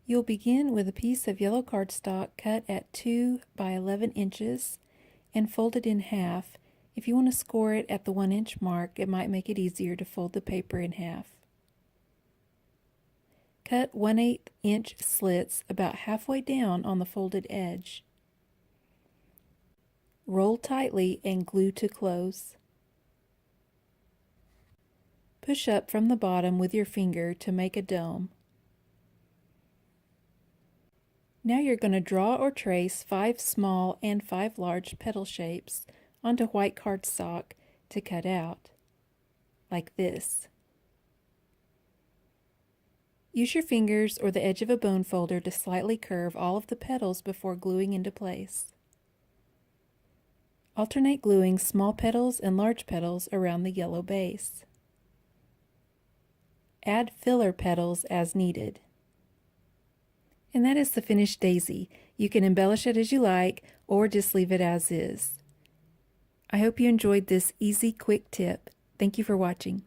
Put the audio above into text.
You'll begin with a piece of yellow cardstock cut at 2 by 11 inches and folded in half. If you want to score it at the 1-inch mark, it might make it easier to fold the paper in half. Cut 1/8 inch slits about halfway down on the folded edge. Roll tightly and glue to close. Push up from the bottom with your finger to make a dome. Now you're going to draw or trace 5 small and 5 large petal shapes onto white cardstock to cut out, like this. Use your fingers or the edge of a bone folder to slightly curve all of the petals before gluing into place. Alternate gluing small petals and large petals around the yellow base. Add filler petals as needed. And that is the finished daisy. You can embellish it as you like or just leave it as is. I hope you enjoyed this easy, quick tip. Thank you for watching.